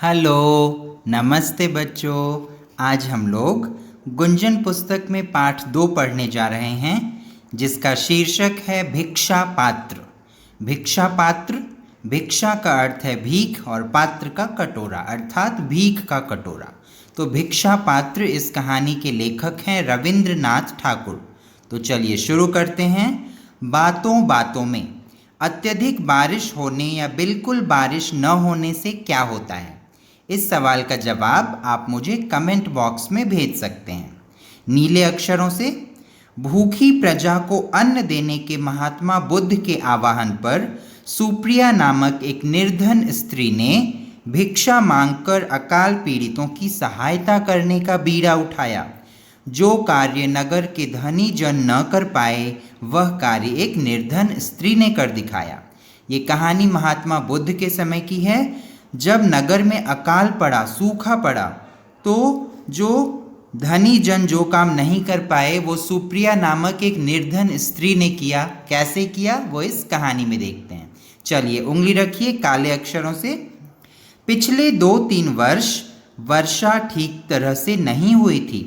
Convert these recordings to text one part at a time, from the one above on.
Hello, नमस्ते बच्चों। आज हम लोग गुंजन पुस्तक में पाठ 2 पढ़ने जा रहे हैं, जिसका शीर्षक है भिक्षा पात्र। भिक्षा पात्र, भिक्षा का अर्थ है भीख और पात्र का कटोरा, अर्थात भीख का कटोरा। तो भिक्षा पात्र इस कहानी के लेखक हैं रविंद्रनाथ ठाकुर। तो चलिए शुरू करते हैं। बातों बातों में, अत्यधिक बारिश होने या बिल्कुल बारिश न होने से क्या होता है? इस सवाल का जवाब आप मुझे कमेंट बॉक्स में भेज सकते हैं। नीले अक्षरों से, भूखी प्रजा को अन्न देने के महात्मा बुद्ध के आह्वान पर सुप्रिया नामक एक निर्धन स्त्री ने भिक्षा मांगकर अकाल पीड़ितों की सहायता करने का बीड़ा उठाया। जो कार्य नगर के धनी जन न कर पाए, वह कार्य एक निर्धन स्त्री ने कर दिखाया। ये कहानी महात्मा बुद्ध के समय की है, जब नगर में अकाल पड़ा, सूखा पड़ा, तो जो धनी जन जो काम नहीं कर पाए वो सुप्रिया नामक एक निर्धन स्त्री ने किया। कैसे किया वो इस कहानी में देखते हैं। चलिए उंगली रखिए काले अक्षरों से। पिछले 2-3 वर्ष वर्षा ठीक तरह से नहीं हुई थी।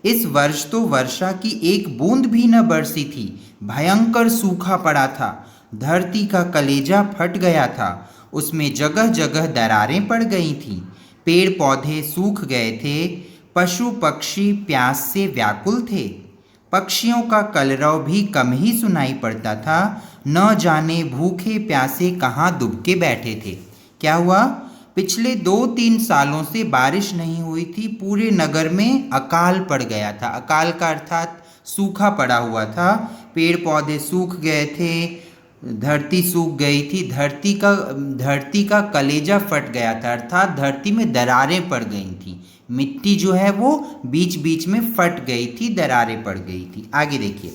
इस वर्ष तो वर्षा की एक बूंद भी न बरसी थी। भयंकर सूखा पड़ा था। धरती का कलेजा फट गया था। उसमें जगह जगह दरारें पड़ गई थीं। पेड़ पौधे सूख गए थे। पशु पक्षी प्यास से व्याकुल थे। पक्षियों का कलरव भी कम ही सुनाई पड़ता था। न जाने भूखे प्यासे कहाँ दुबके बैठे थे। क्या हुआ? पिछले 2-3 सालों से बारिश नहीं हुई थी। पूरे नगर में अकाल पड़ गया था। अकाल का अर्थात सूखा पड़ा हुआ था। पेड़ पौधे सूख गए थे, धरती सूख गई थी, धरती का कलेजा फट गया था, अर्थात धरती में दरारें पड़ गई थी। मिट्टी जो है वो बीच बीच में फट गई थी, दरारें पड़ गई थी। आगे देखिए,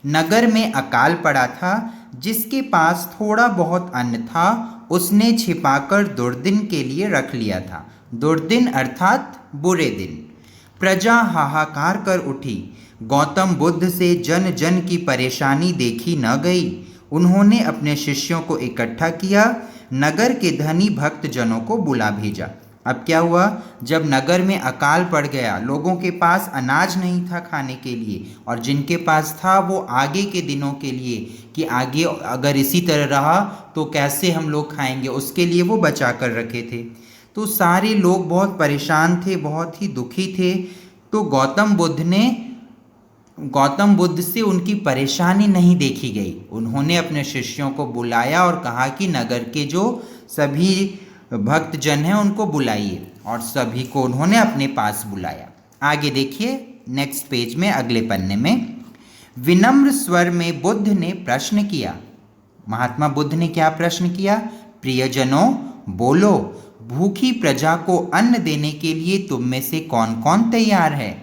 नगर में अकाल पड़ा था। जिसके पास थोड़ा बहुत अन्न था उसने छिपाकर दुर्दिन के लिए रख लिया था। दुर्दिन अर्थात बुरे दिन। प्रजा हाहाकार कर उठी। गौतम बुद्ध से जन जन की परेशानी देखी न गई। उन्होंने अपने शिष्यों को इकट्ठा किया, नगर के धनी भक्त जनों को बुला भेजा। अब क्या हुआ? जब नगर में अकाल पड़ गया, लोगों के पास अनाज नहीं था खाने के लिए, और जिनके पास था वो आगे के दिनों के लिए कि आगे अगर इसी तरह रहा तो कैसे हम लोग खाएंगे, उसके लिए वो बचा कर रखे थे। तो सारे लोग बहुत परेशान थे, बहुत ही दुखी थे। तो गौतम बुद्ध से उनकी परेशानी नहीं देखी गई। उन्होंने अपने शिष्यों को बुलाया और कहा कि नगर के जो सभी भक्त जन हैं उनको बुलाइए, और सभी को उन्होंने अपने पास बुलाया। आगे देखिए नेक्स्ट पेज में, अगले पन्ने में, विनम्र स्वर में बुद्ध ने प्रश्न किया। महात्मा बुद्ध ने क्या प्रश्न किया? प्रियजनों बोलो, भूखी प्रजा को अन्न देने के लिए तुम में से कौन कौन तैयार है?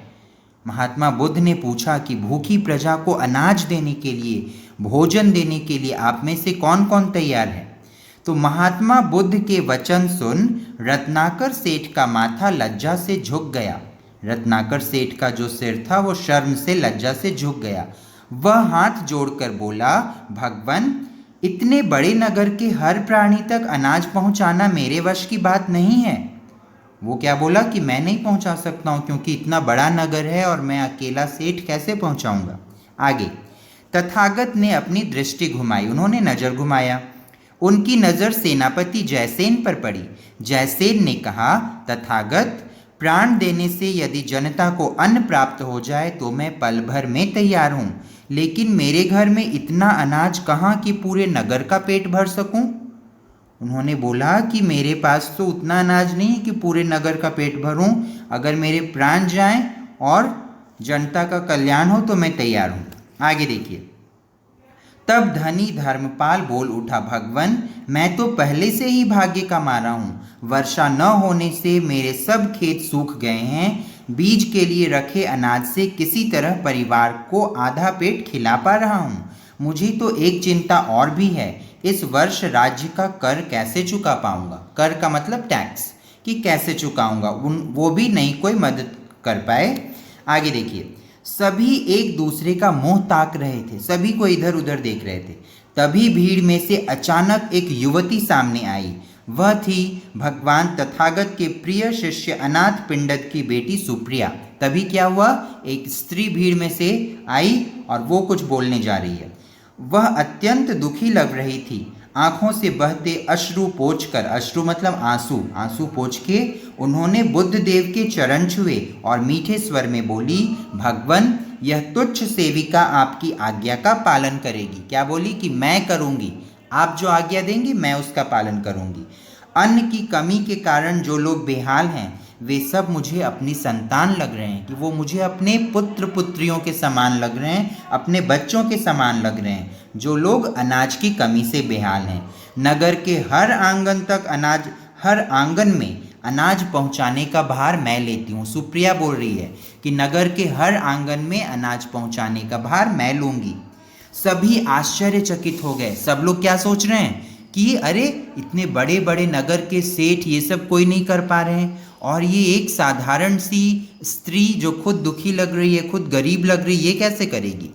महात्मा बुद्ध ने पूछा कि भूखी प्रजा को अनाज देने के लिए, भोजन देने के लिए आप में से कौन कौन तैयार है? तो महात्मा बुद्ध के वचन सुन रत्नाकर सेठ का माथा लज्जा से झुक गया। रत्नाकर सेठ का जो सिर था वो शर्म से, लज्जा से झुक गया। वह हाथ जोड़कर बोला, भगवान, इतने बड़े नगर के हर प्राणी तक अनाज पहुंचाना मेरे वश की बात नहीं है। वो क्या बोला कि मैं नहीं पहुंचा सकता हूं, क्योंकि इतना बड़ा नगर है और मैं अकेला सेठ कैसे पहुंचाऊंगा। आगे, तथागत ने अपनी दृष्टि घुमाई। उन्होंने नजर घुमाया। उनकी नजर सेनापति जयसेन पर पड़ी। जयसेन ने कहा, तथागत, प्राण देने से यदि जनता को अन्न प्राप्त हो जाए तो मैं पल भर में तैयार हूं, लेकिन मेरे घर में इतना अनाज कहाँ कि पूरे नगर का पेट भर सकूं। उन्होंने बोला कि मेरे पास तो उतना अनाज नहीं कि पूरे नगर का पेट भरूं। अगर मेरे प्राण जाएं और जनता का कल्याण हो तो मैं तैयार हूं। आगे देखिए, तब धनी धर्मपाल बोल उठा, भगवान, मैं तो पहले से ही भाग्य का मारा हूं। वर्षा न होने से मेरे सब खेत सूख गए हैं। बीज के लिए रखे अनाज से किसी तरह परिवार को आधा पेट खिला पा रहा हूं। मुझे तो एक चिंता और भी है, इस वर्ष राज्य का कर कैसे चुका पाऊंगा। कर का मतलब टैक्स, कि कैसे चुकाऊंगा, वो भी नहीं कोई मदद कर पाए। आगे देखिए, सभी एक दूसरे का मुंह ताक रहे थे, सभी को इधर उधर देख रहे थे। तभी भीड़ में से अचानक एक युवती सामने आई। वह थी भगवान तथागत के प्रिय शिष्य अनाथ पिंडत की बेटी सुप्रिया। तभी क्या हुआ, एक स्त्री भीड़ में से आई और वो कुछ बोलने जा रही है। वह अत्यंत दुखी लग रही थी। आंखों से बहते अश्रु पोंछकर, अश्रु मतलब आंसू, आंसू पोंछ के उन्होंने बुद्ध देव के चरण छुए और मीठे स्वर में बोली, भगवन यह तुच्छ सेविका आपकी आज्ञा का पालन करेगी। क्या बोली कि मैं करूँगी, आप जो आज्ञा देंगे मैं उसका पालन करूँगी। अन्न की कमी के कारण जो लोग बेहाल हैं वे सब मुझे अपनी संतान लग रहे हैं, कि वो मुझे अपने पुत्र पुत्रियों के समान लग रहे हैं, अपने बच्चों के समान लग रहे हैं, जो लोग अनाज की कमी से बेहाल हैं। नगर के हर आंगन तक अनाज, हर आंगन में अनाज पहुंचाने का भार मैं लेती हूँ। सुप्रिया बोल रही है कि नगर के हर आंगन में अनाज पहुंचाने का भार मैं लूँगी। सभी आश्चर्यचकित हो गए। सब लोग क्या सोच रहे हैं कि अरे इतने बड़े बड़े नगर के सेठ ये सब कोई नहीं कर पा रहे हैं, और ये एक साधारण सी स्त्री जो खुद दुखी लग रही है, खुद गरीब लग रही है, ये कैसे करेगी?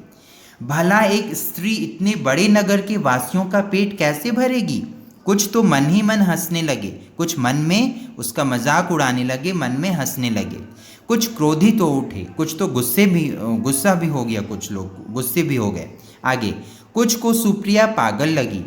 भला एक स्त्री इतने बड़े नगर के वासियों का पेट कैसे भरेगी? कुछ तो मन ही मन हंसने लगे, कुछ मन में उसका मजाक उड़ाने लगे, मन में हंसने लगे। कुछ क्रोधित हो उठे, कुछ तो गुस्सा भी हो गया, कुछ लोग गुस्से भी हो गए। आगे, कुछ को सुप्रिया पागल लगी।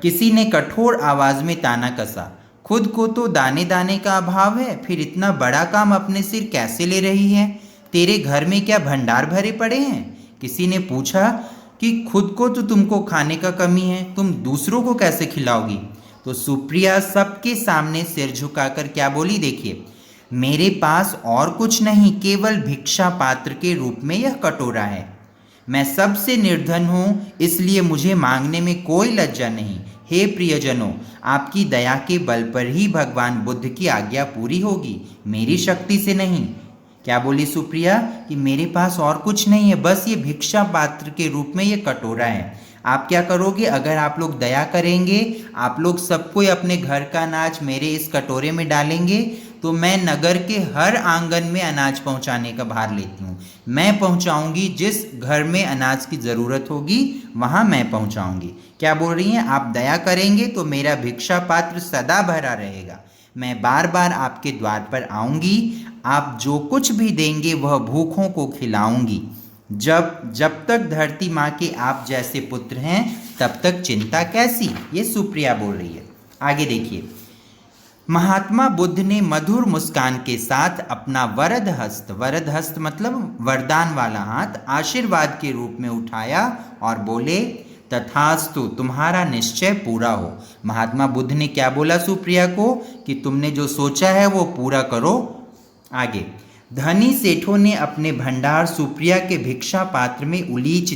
किसी ने कठोर आवाज में ताना कसा, खुद को तो दाने दाने का अभाव है, फिर इतना बड़ा काम अपने सिर कैसे ले रही है? तेरे घर में क्या भंडार भरे पड़े हैं? किसी ने पूछा कि खुद को तो तुमको खाने का कमी है, तुम दूसरों को कैसे खिलाओगी? तो सुप्रिया सबके सामने सिर झुकाकर क्या बोली, देखिए, मेरे पास और कुछ नहीं, केवल भिक्षा पात्र के रूप में यह कटोरा है। मैं सबसे निर्धन हूँ, इसलिए मुझे मांगने में कोई लज्जा नहीं। हे प्रियजनों, आपकी दया के बल पर ही भगवान बुद्ध की आज्ञा पूरी होगी, मेरी शक्ति से नहीं। क्या बोली सुप्रिया कि मेरे पास और कुछ नहीं है, बस ये भिक्षा पात्र के रूप में ये कटोरा है। आप क्या करोगे? अगर आप लोग दया करेंगे, आप लोग सबको अपने घर का अनाज मेरे इस कटोरे में डालेंगे, तो मैं नगर के हर आंगन में अनाज पहुंचाने का भार लेती हूँ। मैं पहुंचाऊंगी, जिस घर में अनाज की ज़रूरत होगी वहाँ मैं पहुंचाऊंगी। क्या बोल रही हैं? आप दया करेंगे तो मेरा भिक्षा पात्र सदा भरा रहेगा। मैं बार बार आपके द्वार पर आऊँगी, आप जो कुछ भी देंगे वह भूखों को खिलाऊंगी। जब तक धरती माँ के आप जैसे पुत्र हैं तब तक चिंता कैसी? ये सुप्रिया बोल रही है। आगे देखिए, महात्मा बुद्ध ने मधुर मुस्कान के साथ अपना वरद हस्त मतलब वरदान वाला हाथ आशीर्वाद के रूप में उठाया और बोले, तथास्तु, तुम्हारा निश्चय पूरा हो। महात्मा बुद्ध ने क्या बोला सुप्रिया को कि तुमने जो सोचा है वो पूरा करो। आगे, धनी सेठों ने अपने भंडार सुप्रिया के भिक्षा पात्र में उलीच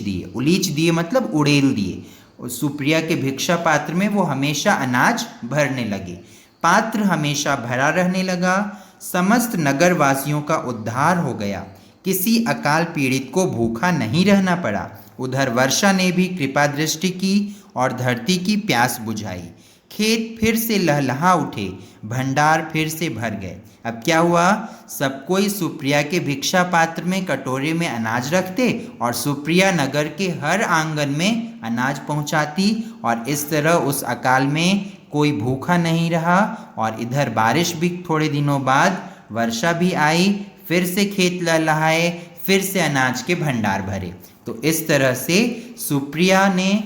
दिए मतलब उड़ेल दिए। सुप्रिया के भिक्षा पात्र में वो हमेशा अनाज भरने लगे। पात्र हमेशा भरा रहने लगा। समस्त नगरवासियों का उद्धार हो गया। किसी अकाल पीड़ित को भूखा नहीं रहना पड़ा। उधर वर्षा ने भी कृपा दृष्टि की और धरती की प्यास बुझाई। खेत फिर से लहलहा उठे, भंडार फिर से भर गए। अब क्या हुआ? सब कोई सुप्रिया के भिक्षा पात्र में कटोरे में अनाज रखते और सुप्रिया नगर के हर आंगन में अनाज पहुंचाती, और इस तरह उस अकाल में कोई भूखा नहीं रहा। और इधर बारिश भी थोड़े दिनों बाद वर्षा भी आई, फिर से खेत लहलहाए, फिर से अनाज के भंडार भरे। तो इस तरह से सुप्रिया ने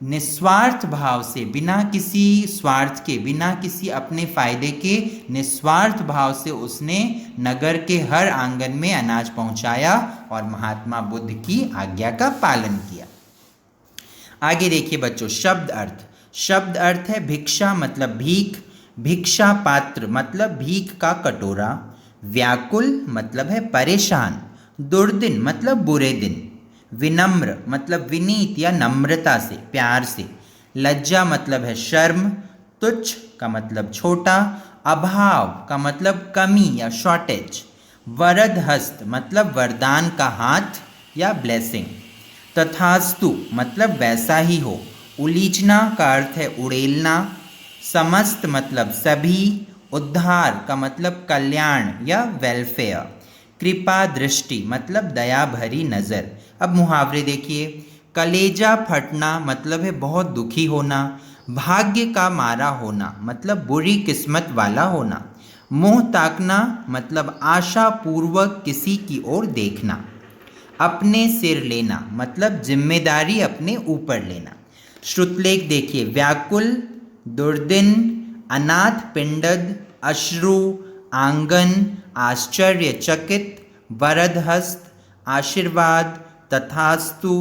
निस्वार्थ भाव से, बिना किसी स्वार्थ के, बिना किसी अपने फायदे के, निस्वार्थ भाव से उसने नगर के हर आंगन में अनाज पहुंचाया और महात्मा बुद्ध की आज्ञा का पालन किया। आगे देखिए बच्चों, शब्द अर्थ है भिक्षा मतलब भीख, भिक्षा पात्र मतलब भीख का कटोरा, व्याकुल मतलब है परेशान, दुर्दिन मतलब बुरे दिन, विनम्र मतलब विनीत या नम्रता से, प्यार से, लज्जा मतलब है शर्म, तुच्छ का मतलब छोटा, अभाव का मतलब कमी या शॉर्टेज, वरद हस्त मतलब वरदान का हाथ या ब्लेसिंग, तथास्तु मतलब वैसा ही हो, उलीचना का अर्थ है उड़ेलना, समस्त मतलब सभी, उद्धार का मतलब कल्याण या वेलफेयर, कृपा दृष्टि मतलब दया भरी नज़र। अब मुहावरे देखिए, कलेजा फटना मतलब है बहुत दुखी होना, भाग्य का मारा होना मतलब बुरी किस्मत वाला होना। मुंह ताकना मतलब आशा पूर्वक किसी की ओर देखना। अपने सिर लेना मतलब जिम्मेदारी अपने ऊपर लेना। श्रुतलेख देखिए, व्याकुल, दुर्दिन, अनाथ पिंडद, अश्रु, आंगन, आश्चर्यचकित, वरदहस्त, आशीर्वाद, तथास्तु,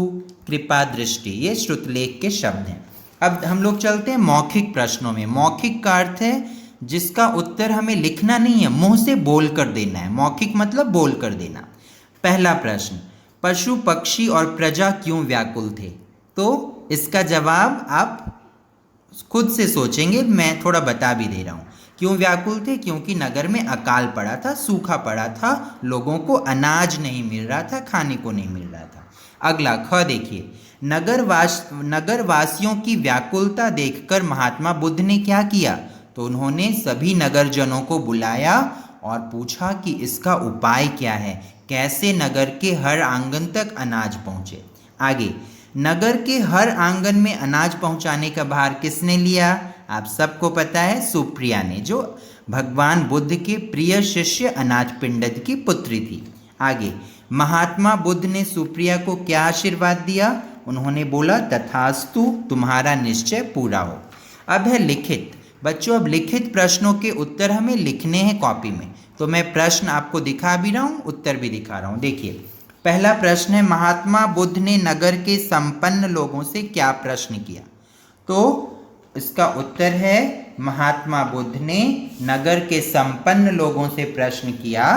कृपा दृष्टि, ये श्रुतलेख के शब्द हैं। अब हम लोग चलते हैं मौखिक प्रश्नों में। मौखिक का अर्थ है जिसका उत्तर हमें लिखना नहीं है, मुंह से बोल कर देना है। मौखिक मतलब बोल कर देना। पहला प्रश्न, पशु पक्षी और प्रजा क्यों व्याकुल थे? तो इसका जवाब आप खुद से सोचेंगे, मैं थोड़ा बता भी दे रहा हूँ। क्यों व्याकुल थे? क्योंकि नगर में अकाल पड़ा था, सूखा पड़ा था, लोगों को अनाज नहीं मिल रहा था, खाने को नहीं मिल रहा था। अगला ख देखिए, नगरवासियों की व्याकुलता देखकर महात्मा बुद्ध ने क्या किया? तो उन्होंने सभी नगरजनों को बुलाया और पूछा कि इसका उपाय क्या है, कैसे नगर के हर आंगन तक अनाज पहुँचे। आगे, नगर के हर आंगन में अनाज पहुंचाने का भार किसने लिया? आप सबको पता है, सुप्रिया ने, जो भगवान बुद्ध के प्रिय शिष्य अनाथ पिंडद की पुत्री थी। आगे, महात्मा बुद्ध ने सुप्रिया को क्या आशीर्वाद दिया? उन्होंने बोला, तथास्तु, तुम्हारा निश्चय पूरा हो। अब है लिखित। बच्चों, अब लिखित प्रश्नों के उत्तर हमें लिखने हैं कॉपी में। तो मैं प्रश्न आपको दिखा भी रहा हूँ, उत्तर भी दिखा रहा हूँ। देखिए, पहला प्रश्न है, महात्मा बुद्ध ने नगर के संपन्न लोगों से क्या प्रश्न किया? तो इसका उत्तर है, महात्मा बुद्ध ने नगर के संपन्न लोगों से प्रश्न किया।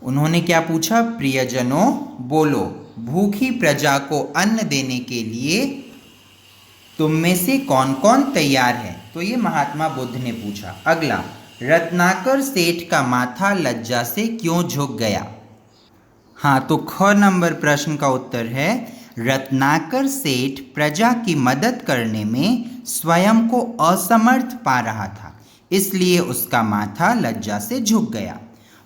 उन्होंने क्या पूछा? प्रियजनों बोलो, भूखी प्रजा को अन्न देने के लिए तुम में से कौन कौन तैयार है? तो ये महात्मा बुद्ध ने पूछा। अगला, रत्नाकर सेठ का माथा लज्जा से क्यों झुक गया? हाँ, तो ख नंबर प्रश्न का उत्तर है, रत्नाकर सेठ प्रजा की मदद करने में स्वयं को असमर्थ पा रहा था, इसलिए उसका माथा लज्जा से झुक गया।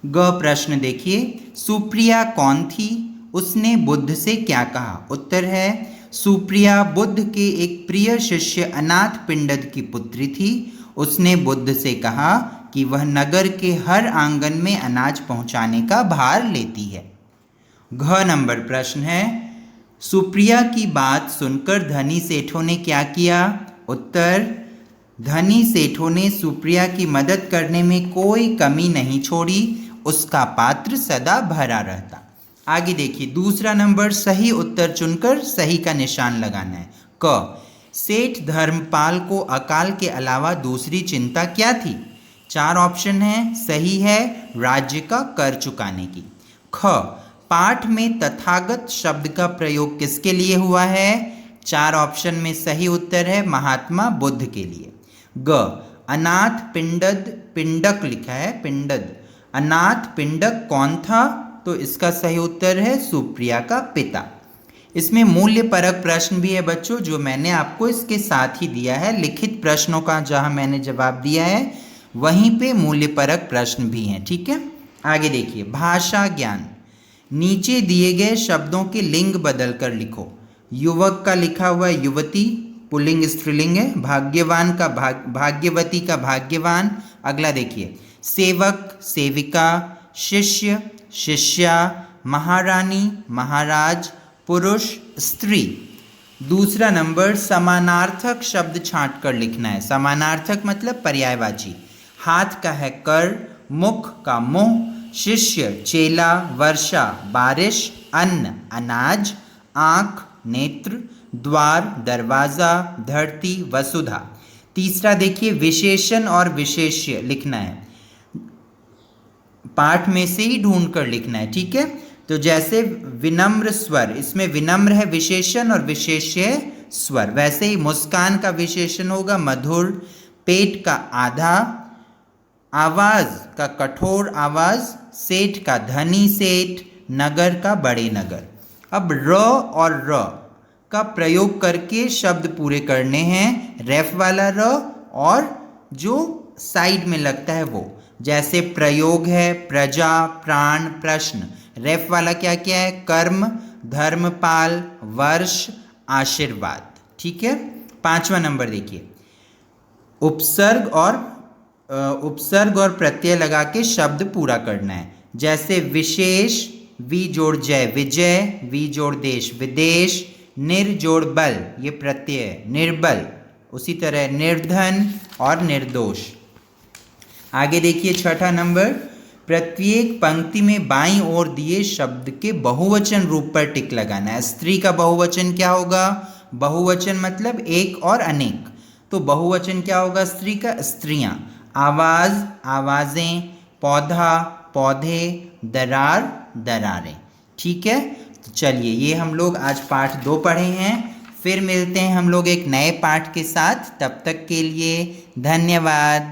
ग प्रश्न देखिए, सुप्रिया कौन थी? उसने बुद्ध से क्या कहा? उत्तर है, सुप्रिया बुद्ध के एक प्रिय शिष्य अनाथ पिंडद की पुत्री थी। उसने बुद्ध से कहा कि वह नगर के हर आंगन में अनाज पहुंचाने का भार लेती है। घ नंबर प्रश्न है, सुप्रिया की बात सुनकर धनी सेठों ने क्या किया? उत्तर, धनी सेठों ने सुप्रिया की मदद करने में कोई कमी नहीं छोड़ी, उसका पात्र सदा भरा रहता। आगे देखिए, दूसरा नंबर, सही उत्तर चुनकर सही का निशान लगाना है। क, सेठ धर्मपाल को अकाल के अलावा दूसरी चिंता क्या थी? 4 ऑप्शन है, सही है राज्य का कर चुकाने की। ख, पाठ में तथागत शब्द का प्रयोग किसके लिए हुआ है? 4 ऑप्शन में सही उत्तर है महात्मा बुद्ध के लिए। ग, अनाथ पिंडद, पिंडक लिखा है पिंडद, अनाथ पिंडक कौन था? तो इसका सही उत्तर है सुप्रिया का पिता। इसमें मूल्य परक प्रश्न भी है बच्चों, जो मैंने आपको इसके साथ ही दिया है। लिखित प्रश्नों का जहां मैंने जवाब दिया है वहीं पे मूल्य परक प्रश्न भी हैं, ठीक है। आगे देखिए, भाषा ज्ञान। नीचे दिए गए शब्दों के लिंग बदल कर लिखो। युवक का लिखा हुआ है युवती, पुल्लिंग स्त्रीलिंग है। भाग्यवान का भाग्यवती का भाग्यवान। अगला देखिए, सेवक सेविका, शिष्य शिष्या, महारानी महाराज, पुरुष स्त्री। दूसरा नंबर, समानार्थक शब्द छांट कर लिखना है। समानार्थक मतलब पर्यायवाची। हाथ का है कर, मुख का मुंह, शिष्य चेला, वर्षा बारिश, अन्न अनाज, आँख नेत्र, द्वार दरवाजा, धरती वसुधा। तीसरा देखिए, विशेषण और विशेष्य लिखना है, पाठ में से ही ढूंढ कर लिखना है, ठीक है। तो जैसे विनम्र स्वर, इसमें विनम्र है विशेषण और विशेष्य है स्वर, वैसे ही मुस्कान का विशेषण होगा मधुर, पेट का आधा, आवाज का कठोर आवाज, सेठ का धनी सेठ, नगर का बड़े नगर। अब र और र का प्रयोग करके शब्द पूरे करने हैं, रेफ वाला र और जो साइड में लगता है वो। जैसे प्रयोग है प्रजा, प्राण, प्रश्न। रेफ वाला क्या क्या है? कर्म, धर्मपाल, वर्ष, आशीर्वाद, ठीक है। 5वां नंबर देखिए, उपसर्ग और प्रत्यय लगा के शब्द पूरा करना है। जैसे विशेष, वी जोड़ जय विजय, वी जोड़ देश विदेश, निर जोड़ बल ये प्रत्यय है, निर्बल। उसी तरह निर्धन और निर्दोष। आगे देखिए 6ठा नंबर, प्रत्येक पंक्ति में बाईं ओर दिए शब्द के बहुवचन रूप पर टिक लगाना है। स्त्री का बहुवचन क्या होगा? बहुवचन मतलब एक और अनेक, तो बहुवचन क्या होगा स्त्री का? स्त्रियां। आवाज, आवाजें, पौधा, पौधे, दरार, दरारें। ठीक है, तो चलिए ये हम लोग आज पाठ 2 पढ़े हैं। फिर मिलते हैं हम लोग एक नए पाठ के साथ। तब तक के लिए धन्यवाद।